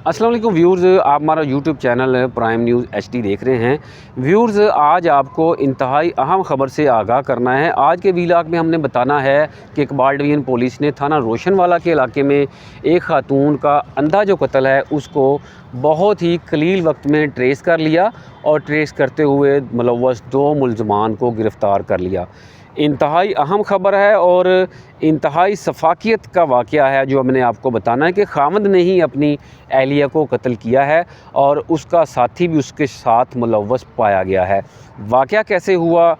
अस्सलाम वालेकुम व्यूअर्स, आप हमारा YouTube channel prime news HD देख रहे हैं। व्यूअर्स, आज आपको इंतहाई अहम ख़बर से आगाह करना है। आज के व्लॉग में हमने बताना है कि इकबाल डिवीज़न पुलिस ने थाना रोशनवाला के इलाके में एक खातून का अंधा जो कत्ल है उसको बहुत ही कलील वक्त में ट्रेस कर लिया और ट्रेस करते हुए मुलव्वस 2 मुलजमान को गिरफ़्तार कर लिया। इंतहाई अहम ख़बर है और इंतहाई सफाकियत का वाक़या है जो हमने आपको बताना है कि खामद ने ही अपनी एहलिया को कत्ल किया है और उसका साथी भी उसके साथ मुलव्वस पाया गया है। वाक़या कैसे हुआ,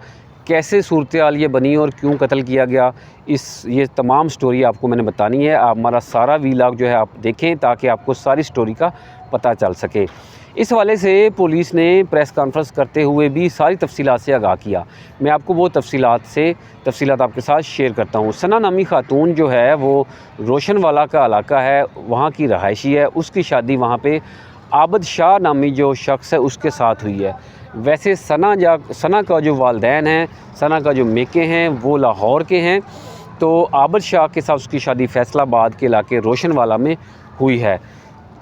कैसे सूरत-ए-हाल ये बनी और क्यों कत्ल किया गया, ये तमाम स्टोरी आपको मैंने बतानी है। आप हमारा सारा व्लॉग जो है आप देखें ताकि आपको सारी स्टोरी का पता चल सके। इस हवाले से पुलिस ने प्रेस कॉन्फ्रेंस करते हुए भी सारी तफसीलात से आगाह किया। मैं आपको वो तफसीलात आपके साथ शेयर करता हूँ। सना नामी खातून जो है वो रोशनवाला का इलाका है, वहाँ की रहायशी है। उसकी शादी वहाँ पे आबद शाह नामी जो शख्स है उसके साथ हुई है। वैसे सना का जो वालदैन हैं, सना का जो मेके हैं वो लाहौर के हैं, तो आबद शाह के साथ उसकी शादी फैसलाबाद के इलाके रोशनवाला में हुई है।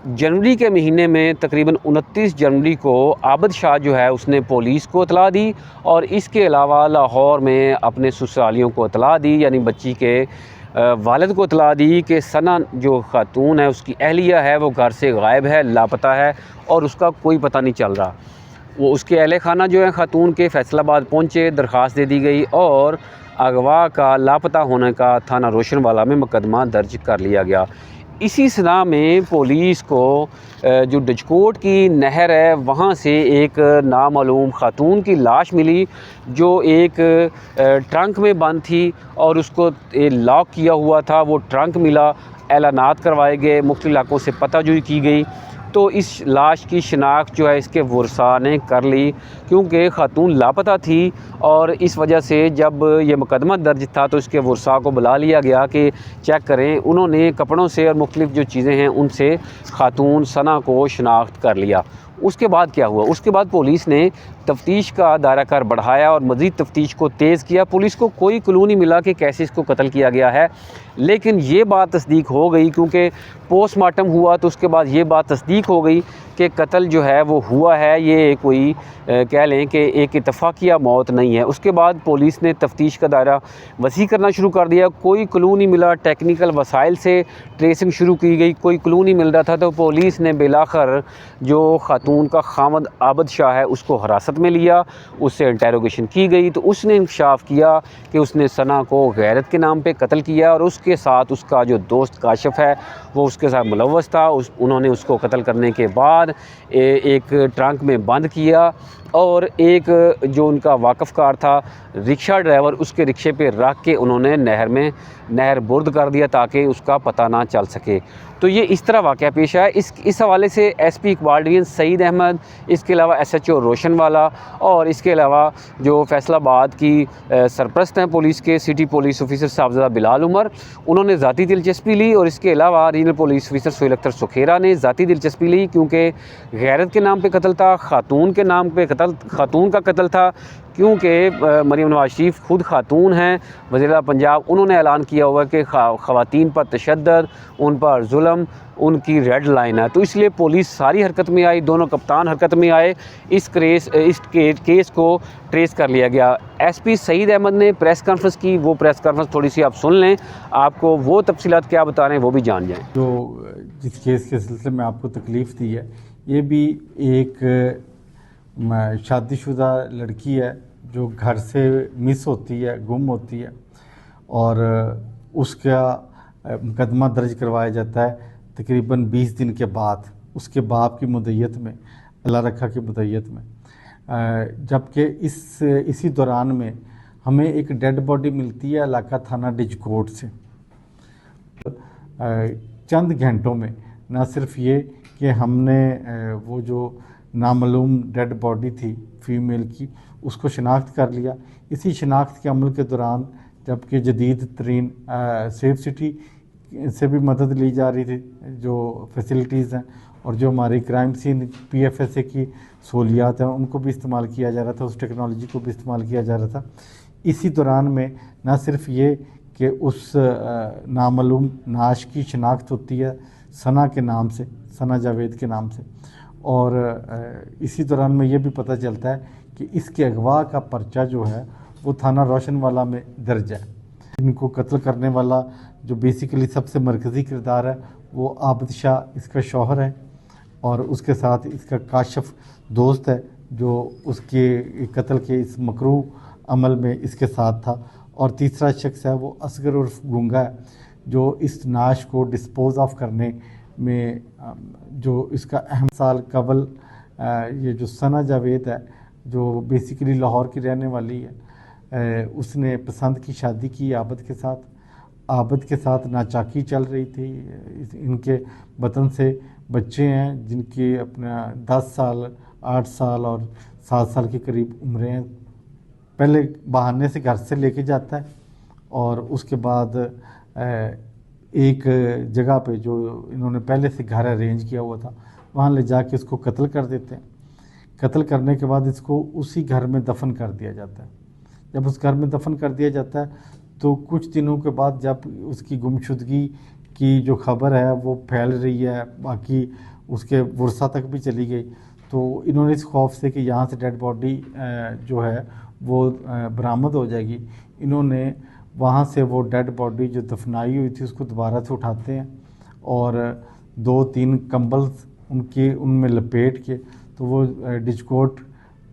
जनवरी के महीने में तकरीबन 29 जनवरी को आबद शाह जो है उसने पुलिस को इतला दी और इसके अलावा लाहौर में अपने ससुरालियों को इतला दी, यानी बच्ची के वालिद को इतला दी कि सना जो खातून है उसकी अहलिया है वो घर से गायब है, लापता है और उसका कोई पता नहीं चल रहा। वो उसके अहल खाना जो है खातून के फैसलाबाद पहुँचे, दरख्वास्त दे दी गई और अगवा का लापता होने का थाना रोशनवाला में मुकदमा दर्ज कर लिया गया। इसी सना में पुलिस को जो डचकोट की नहर है वहाँ से एक नामालूम खातून की लाश मिली जो एक ट्रंक में बंद थी और उसको लॉक किया हुआ था। वो ट्रंक मिला, एलानात करवाए गए, मुख्तलिफ इलाकों से पताजोई की गई, तो इस लाश की शिनाख्त जो है इसके वर्सा ने कर ली क्योंकि खातून लापता थी और इस वजह से जब ये मुकदमा दर्ज था तो इसके वर्सा को बुला लिया गया कि चेक करें। उन्होंने कपड़ों से और मुख्तलिफ जो चीज़ें हैं उनसे खातून सना को शिनाख्त कर लिया। उसके बाद क्या हुआ, उसके बाद पुलिस ने तफ्तीश का दायरा कार बढ़ाया और मज़ीद तफ्तीश को तेज़ किया। पुलिस को कोई क्लू नहीं मिला कि कैसे इसको कत्ल किया गया है, लेकिन ये बात तस्दीक हो गई क्योंकि पोस्टमार्टम हुआ तो उसके बाद ये बात तस्दीक हो गई कि कत्ल जो है वो हुआ है, ये कोई कह लें कि एक इत्तफाकिया मौत नहीं है। उसके बाद पुलिस ने तफ्तीश का दायरा वसी करना शुरू कर दिया। कोई क्लू नहीं मिला, टेक्निकल वसाइल से ट्रेसिंग शुरू की गई, कोई क्लू नहीं मिल रहा था, तो पुलिस ने बिलाखिर जो खातून का खामद आबद शाह है उसको हिरासत में लिया, उससे इंटेरोगेशन की गई तो उसने इंकशाफ किया कि उसने सना को गैरत के नाम पे कत्ल किया और उसके साथ उसका जो दोस्त काशिफ है वो उसके साथ मुलव्वस था। उन्होंने उसको कत्ल करने के बाद एक ट्रंक में बंद किया और एक जो उनका वाकफ़कार था रिक्शा ड्राइवर, उसके रिक्शे पे रख के उन्होंने नहर बुर्द कर दिया ताकि उसका पता ना चल सके। तो ये इस तरह वाक़या पेश आया। इस हवाले से एसपी इकबाल डिवीज़न सईद अहमद, इसके अलावा एसएचओ रोशनवाला और इसके अलावा जो फैसलाबाद की सरपरस्त हैं पुलिस के city police officer Sahibzada Bilal Umar, उन्होंने ज़ाती दिलचस्पी ली और इसके अलावा regional police officer Sohail Akhtar Sukhera ने ज़ाती दिलचस्पी ली क्योंकि गैरत के नाम पे कत्ल था, खातून के नाम पे खातून का कत्ल था क्योंकि मरीम नवाज शरीफ खुद खातून हैं, वज़ीर पंजाब, उन्होंने ऐलान किया हुआ कि ख़वातीन पर तशद्दुद, उन पर जुल्म उनकी रेड लाइन है। तो इसलिए पुलिस सारी हरकत में आई, दोनों कप्तान हरकत में आए, इस केस को ट्रेस कर लिया गया। एसपी सईद अहमद ने प्रेस कॉन्फ्रेंस की, वो प्रेस कॉन्फ्रेंस थोड़ी सी आप सुन लें, आपको वो तफसीलात क्या बता रहे हैं वो भी जान जाएँ। जो जिस केस के सिलसिले में आपको तकलीफ़ दी है, ये भी एक शादीशुदा लड़की है जो घर से मिस होती है, गुम होती है और उसका मुकदमा दर्ज करवाया जाता है तकरीबन 20 दिन के बाद, उसके बाप की मुद्दत में, अल्लाह रखा की मुद्दत में। जबकि इसी दौरान में हमें एक डेड बॉडी मिलती है इलाका थाना डिजकोट से। चंद घंटों में न सिर्फ ये कि हमने वो जो नामालूम डेड बॉडी थी फ़ीमेल की उसको शनाख्त कर लिया, इसी शनाख्त के अमल के दौरान जबकि जदीद तरीन सेफ सिटी से भी मदद ली जा रही थी, जो फैसिलिटीज़ हैं और जो हमारी क्राइम सीन PFSA की सहूलियात हैं उनको भी इस्तेमाल किया जा रहा था, उस टेक्नोलॉजी को भी इस्तेमाल किया जा रहा था। इसी दौरान में न सिर्फ ये कि उस नामालूम नाश की शनाख्त होती है, सना के नाम से, सना जावेद के नाम से। और इसी दौरान में ये भी पता चलता है कि इसके अगवा का पर्चा जो है वो थाना रोशनवाला में दर्ज है। इनको कत्ल करने वाला जो बेसिकली सबसे मरकज़ी किरदार है वो आबिद शाह इसका शौहर है, और उसके साथ इसका काशिफ दोस्त है जो उसके कत्ल के इस मकरूह अमल में इसके साथ था। और तीसरा शख्स है वो असगर उर्फ गूंगा है, जो इस नाश को डिस्पोज ऑफ करने में जो इसका अहम साल कबल ये जो सना जावेद है जो बेसिकली लाहौर की रहने वाली है, उसने पसंद की शादी की आबिद के साथ। आबिद के साथ नाचाकी चल रही थी। इनके वतन से बच्चे हैं जिनकी अपना 10 साल, 8 साल और 7 साल के करीब उम्रें हैं। पहले बहाने से घर से लेके जाता है और उसके बाद एक जगह पे जो इन्होंने पहले से घर अरेंज किया हुआ था वहाँ ले जाके इसको कत्ल कर देते हैं। कत्ल करने के बाद इसको उसी घर में दफन कर दिया जाता है। जब उस घर में दफन कर दिया जाता है तो कुछ दिनों के बाद जब उसकी गुमशुदगी की जो खबर है वो फैल रही है, बाकी उसके वर्षा तक भी चली गई, तो इन्होंने इस खौफ से कि यहाँ से डेड बॉडी जो है वो बरामद हो जाएगी, इन्होंने वहाँ से वो डेड बॉडी जो दफनाई हुई थी उसको दोबारा से उठाते हैं और 2-3 कंबल उनमें लपेट के तो वो डिजकोट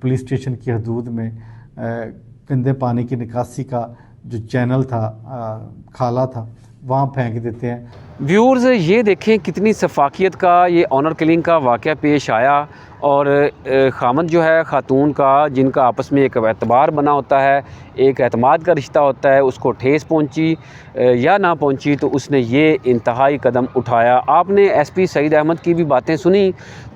पुलिस स्टेशन की हदूद में गंदे पानी की निकासी का जो चैनल था, खाला था, वहाँ फेंक देते हैं। व्यूअर्स ये देखें कितनी सफाकियत का ये ऑनर किलिंग का वाक़या पेश आया, और खामद जो है ख़ातून का जिनका आपस में एक एतबार बना होता है, एक एतमाद का रिश्ता होता है, उसको ठेस पहुंची या ना पहुंची तो उसने ये इंतहाई कदम उठाया। आपने एसपी सईद अहमद की भी बातें सुनी,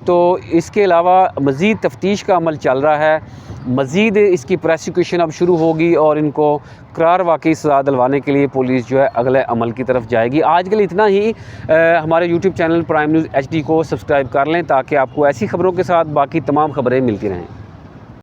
तो इसके अलावा मज़ीद तफ्तीश का अमल चल रहा है, मज़ीद इसकी प्रोसिक्यूशन अब शुरू होगी और इनको करार वाकई सज़ा दिलवाने के लिए पुलिस जो है अगले अमल की तरफ जाएगी। आज के लिए इतना ही। हमारे YouTube channel prime news HD को सब्सक्राइब कर लें ताकि आपको ऐसी ख़बरों के साथ बाकी तमाम ख़बरें मिलती रहें।